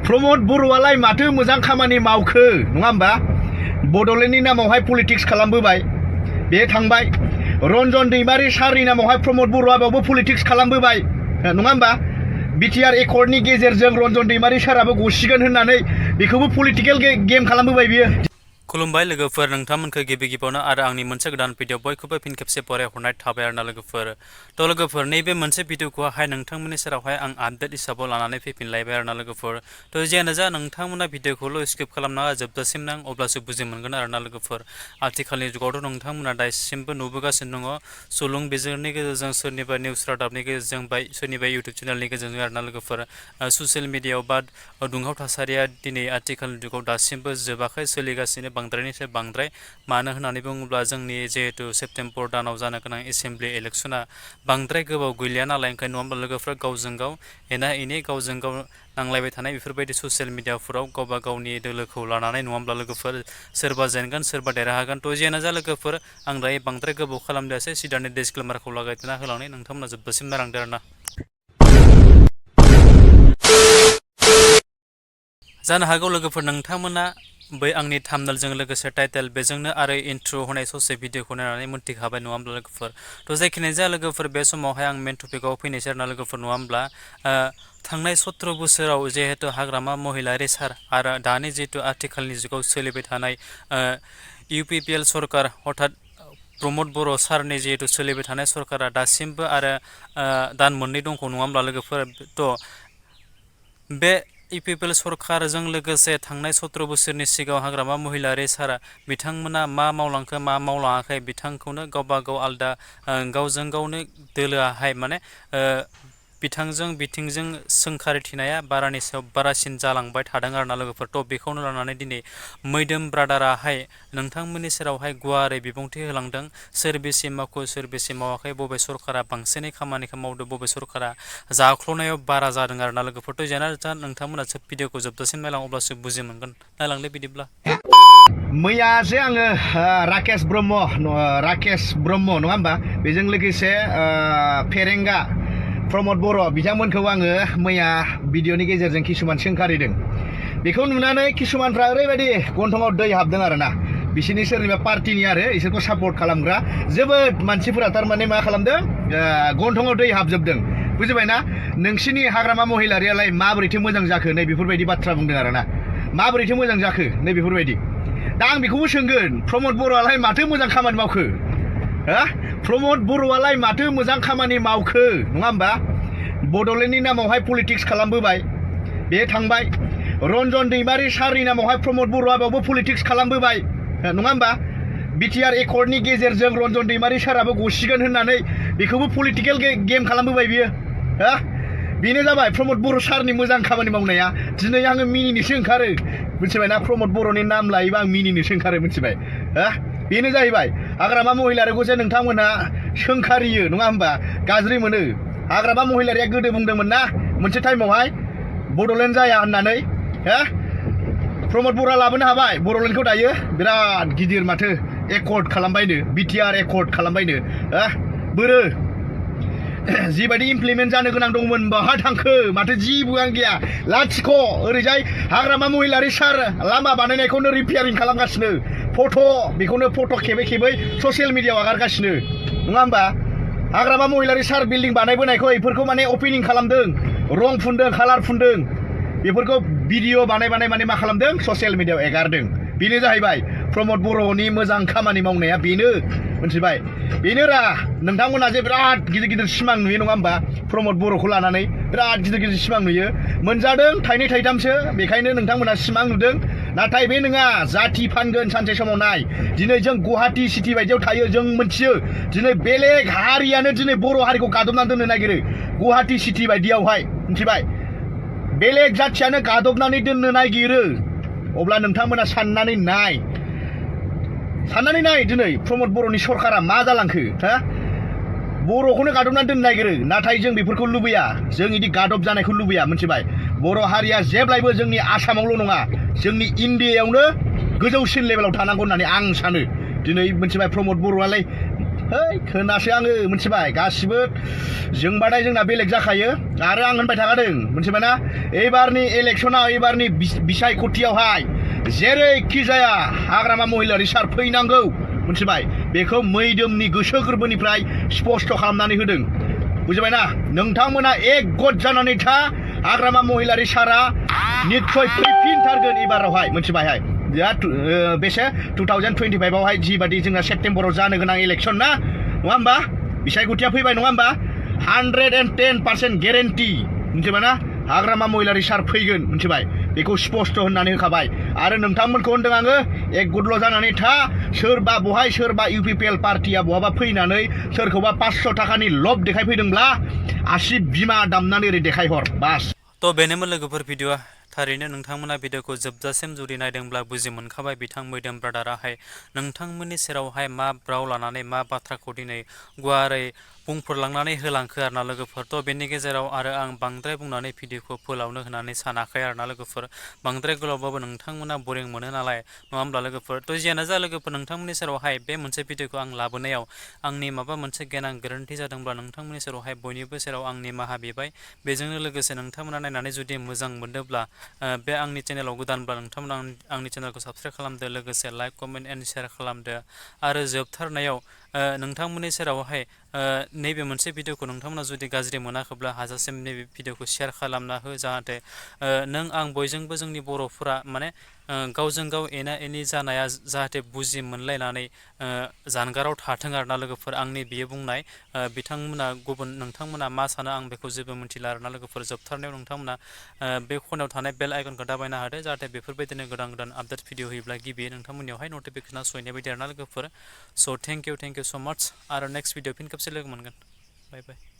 प्रमद बर'आलाय माथो मोजां खामानि मावखो नङा होमबा बड'लेण्डनि नामावहाय पलिटिक्स खालामबोबाय बे थांबाय रन्जन दैमारि सारनि नामावहाय प्रमद बर'आ बेयावबो पलिटिक्स खालामबोबाय नङा होमबा बिटिआर एकर्डनि गेजेरजों रन्जन दैमारि साराबो गसिगोन होननानै बेखौबो पलिटिकल गेम खालामबोबाय बियो खुलुमबाय लोगोफोर नोंथांमोनखौ गिबि गिबियावनो आरो आंनि मोनसे गोदान भिडिअ बयखौबो फिन खेबसे फरायहरनाय थाबाय आरोना लोगोफोर थ' लोगोफोर नैबे मोनसे भिडिअखौहाय नोंथांमोननि सेरावहाय आं आपडेट हिसाबाव लानानै फैफिनलायबाय आरोना लोगोफोर थ' जियानो जा नोंथांमोना भिडिअखौल' स्किप खालामनाङा जोबजासिम नां अब्लासो बुजि मोनगोन आरोना लोगोफोर आथिखालनि जुगावथ' नोंथांमोना दासिमबो नुबोगासिनो दङ सुलुं बिजिरनि गेजेरजों सोरनिबा निउस रादाबनि गेजेरजों सोरनिबा इउटुब चेनेलनि गेजेरजों आरोना लोगोफोर ससियेल मिडियायाव बा दुंहाव थासारिया दिनै आथिखालनि जुगाव दासिमबो जोबाखै सोलिगासिनो बांद्रायनिफ्राय बांद्राय मानो होननानै बुङोब्ला जोंनि जिहेतु सेप्तेम्बर दानाव जानो गोनां एसेम्ब्लि इलेक्शना बांद्राय गोबाव गैलिया नालाय ओंखायनो नङा होमबा लोगोफोरा गावजों गाव एना एनि गावजों गाव नांलायबाय थानाय बेफोरबायदि ससियेल मिडियाफोराव गावबा गावनि दोलोखौ लानानै नङा होमब्ला लोगोफोर सोरबा जेनगोन सोरबा देरहागोन थ' जियानो जा लोगोफोर आं दायो बांद्राय गोबाव खालामदासै सिदानि डिसक्लेमारखौ लागायना होलांनाय नोंथांमोना जोबजासिम नायलांदो आरोना जानो हागौ लोगोफोर नोंथांमोना बै आंनि थाम्बनेलजों लोगोसे टाइटेल बेजोंनो आरो इन्ट्र होनाय ससे भिडिअखौ नायनानै मोनथिखाबाय नङा होमब्ला लोगोफोर थ' जायखिजाया जा लोगोफोर बे समावहाय आं मेन टपिकआव फैनोसै आरोना लोगोफोर नङा होमब्ला थांनाय 17 बोसोराव जिहेतु हाग्रामा महिलारि सार आरो दानि जिहेतु आथिखालनि जुगाव सोलिबाय थानाय UPPL सरकार अर्थात प्रमद बर' सारनि जिहेतु सोलिबाय थानाय सरकारा दासिमबो आरो दान मोननै दंखौ नङा होमब्ला लोगोफोर थ' बे UPPL सरकारजों लोगोसे थांनाय 17 बोसोरनि सिगाङाव हाग्रामा महिलारि सारा बिथांमोना मा मावलांखो मा मावलाङाखै बिथांखौनो गावबा गाव आलदा गावजों गावनो दोलोआहाय माने बिथांजों बिथिंजों सोंखारिथिनाया बारानि सायाव बारासिन जालांबाय थादों आरोना लोगोफोर थ' बेखौनो लानानै दिनै मैदोम ब्रादाराहाय नोंथांमोननि सेरावहाय गुवारै बिबुंथि होलांदों सोर बेसे मावखो सोर बेसे मावाखै बबे सरकारा बांसिनै खामानिखौ मावदों बबे सरकारा जाख्ल'नायाव बारा जादों आरोना लोगोफोर थ' जेना नोंथांमोना भिडिअखौ जोबजासिम नायलां अब्लासो बुजि मोनगोन नायलांदो बिदिब्ला मैयासो आङो राकेश ब्रह्म नङा होमबा बेजों लोगोसे फेरेंगा प्रमद बर' बिथांमोनखौ आङो मैया भिडिअनि गेजेरजों किसुमान सोंखारिदों बेखौ नुनानै किसुमानफ्रा ओरैबायदि गन्थङाव दै हाबदों आरोना बिसोरनि सोरनिबा पार्टिनि आरो इसोरखौ सापर्ट खालामग्रा जोबोद मानसिफोरा थारमाने मा खालामदों गन्थङाव दै हाबजोबदों बुजिबायना नोंसिनि हाग्रामा महिलारियालाय माबोरैथो मोजां जाखो नै बेफोरबायदि बाथ्रा बुंदों आरोना माबोरैथो मोजां जाखो नै बेफोरबायदि दा आं बेखौबो सोंगोन प्रमद बर'आलाय माथो मोजां खामानि मावखो प्रमद बर'आलाय माथो मोजां खामानि मावखो नङा होमबा बड'लेण्डनि नामावहाय पलिटिक्स खालामबोबाय बे थांबाय रन्जन दैमारि सारनि नामावहाय प्रमद बर'आ बेयावबो पलिटिक्स खालामबोबाय नङा होमबा बिटिआर एकर्डनि गेजेरजों रन्जन दैमारि साराबो गसिगोन होननानै बेखौबो पलिटिकल गेम खालामबोबाय बियो बेनो जाबाय प्रमद बर' सारनि मोजां खामानि मावनाया दिनै आङो मिनिनोसो ओंखारो मिथिबायना प्रमद बर'नि नाम लायोबा आं मिनिनोसो ओंखारो मिथिबाय बेनो जाहैबाय हाग्रामा महिलारिखौ जे नोंथांमोनहा सोंखारियो नङा होमबा गाज्रि मोनो हाग्रामा महिलारिया गोदो बुंदोंमोन ना मोनसे टाइमावहाय बड'लेण्ड जाया होननानै प्रमद बर'आ लाबोनो हाबाय बड'लेण्डखौ दायो बिराद गिदिर माथो एकर्ड खालामबायनो बिटिआर एकर्ड खालामबायनो बोरो जिबायदि इमप्लिमेन्ट जानो गोनां दंमोन बहा थांखो माथो जेबोआनो गैया लाथिख' ओरैजाय हाग्रामा महिलारि सार लामा बानायनायखौनो रिपेयारिं खालामगासिनो बेखौनो फट' खेबै खेबै ससियेल मिडियायाव आगारगासिनो नङा होमबा हाग्रामा महिलारि सार बिल्डिं बानायबोनायखौ बेफोरखौ माने अपेनिं खालामदों रं फुनदों कालार फुनदों बेफोरखौ भिडिअ बानाय माने मा खालामदों ससियेल मिडियायाव एगारदों बेनो जाहैबाय प्रमद बर'नि मोजां खामानि मावनाया बेनो मिथिबाय बेनो नोंथांमोना जे बिराद गिदिर गिदिर सिमां नुयो नङा होमबा प्रमद बर'खौ लानानै बिराद गिदिर गिदिर सिमां नुयो मोनजादों थाइनै थाइथामसो बेखायनो नोंथांमोना सिमां नुदों नाथाय बे नङा जाथि फानगोन सानसे समाव नाय दिनै जों गुवाहाटी सिटि बायदियाव थायो जों मोनथियो दिनै बेलेग हारियानो दिनै बर' हारिखौ गादबनानै दोननो नागिरो गुवाहाटी सिटि बायदियावहाय मिथिबाय बेलेग जाथियानो गादबनानै दोननो नागिरो अब्ला नोंथांमोना साननानै नाय दिनै प्रमद बर'नि सरकारा मा जालांखो बर'खौनो गादबनानै दोननो नागिरो नाथाय जों बेफोरखौ लुबैया जों इदि गादब जानायखौ लुबैया मिथिबाय बर' हारिया जेब्लायबो जोंनि आसामावल' नङा जोंनि इन्डियायावनो गोजौसिन लेभेलाव थानांगौ होननानै आं सानो दिनै मिथिबाय प्रमद बर'आलाय खोनासो आङो मिथिबाय गासिबो जोंबाथाय जोंना बेलेग जाखायो आरो आं होनबाय थाखादों मिथिबायना एबारनि इलेक्सनाव एबारनि बिसायख'थियावहाय जेरैखि जाया हाग्रामा महिलारि सार फैनांगौ मोनथिबाय बेखौ मैदोमनि गोसो गोरबोनिफ्राय स्पष्ट खालामनानै होदों बुजिबायना नोंथांमोना एक गद जानानै था हाग्रामा महिलारि सारा निश्चय फैफिनथारगोन एबारावहाय मोनथिबायहाय बेसे 2025 आवहाय जिबादि जोंना सेप्टेम्बराव जानो गोनां इलेक्सन ना नङा होमबा बिसायख'थिया फैबाय नङा होमबा 110% गेरेन्टि मोनथिबायना हाग्रामा महिलारि सार फैगोन मोनथिबाय बेखौ स्पष्ट होननानै होखाबाय आरो नोंथांमोनखौ होनदों आङो एक गुदल' जानानै था सोरबा बहाय सोरबा इउपिपिएल पार्टिया बहाबा फैनानै सोरखौबा 500 थाखानि लब देखायफैदोंब्ला आसि बिमा दामनानै ओरै देखायहर बास तो बेनोमोन लोगोफोर भिडिअआ थारैनो नोंथांमोना भिडिअखौ जोबजासिम जुदि नायदोंब्ला बुजि मोनखाबाय बिथां मैदोम ब्रादाराहाय नोंथांमोननि सेरावहाय मा ब्राव लानानै मा बाथ्राखौ दिनै गुवारै बुंफोरलांनानै होलांखो आरोना लोगोफोर तो बेनि गेजेराव आरो आं बांद्राय बुंनानै भिडिअखौ फोलावनो होननानै सानाखै आरोना लोगोफोर बांद्राय गोलावबाबो नोंथांमोना बोरिं मोनो नालाय नङा होमब्ला लोगोफोर तो जियानो जा लोगोफोर नोंथांमोननि सेरावहाय बे मोनसे भिडिअखौ आं लाबोनायाव आंनि माबा मोनसे गेना गोरोन्थि जादोंब्ला नोंथांमोननि सेरावहाय बयनिबो सेराव आं निमाहा बिबाय बेजोंनो लोगोसे नोंथांमोना नायनानै जुदि मोजां मोनदोंब्ला बे आंनि चेनेलाव गोदानब्ला नोंथांमोना आंनि चेनेलखौ साबस्क्राइब खालामदो लोगोसे लाइक कमेन्ट एन्ड शेयार खालामदो आरो जोबथारनायाव नोंथांमोननि सेरावहाय नैबे मोनसे भिडिअखौ नोंथांमोना जुदि गाज्रि मोनाखैब्ला हाजासिम नैबे भिडिअखौ शेयार खालामना हो जाहाथे नों आं बयजोंबो जोंनि बर'फोरा माने गावजों गाव एना एनि जानाया जाहाथे बुजि मोनलायनानै जानगाराव थाथों आरोना लोगोफोर आंनि बियो बुंनाय बिथांमोना गुबुन नोंथांमोना मा सानो आं बेखौ जेबो मिथिला आरोना लोगोफोर जोबथारनायाव नोंथांमोना बे खनायाव थानाय बेल आइकनखौ दाबायनो हादो जाहाथे बेफोरबायदिनो गोदान गोदान आपडेट भिडिअ होयोब्ला गिबियै नोंथांमोननियावहाय नटिफिकेसना सहैनाय बायदि आरोना लोगोफोर स' थेंक इउ स' माच आरो नेक्स्ट भिडिअ फिन खेबसे लोगो मोनगोन बाय बाय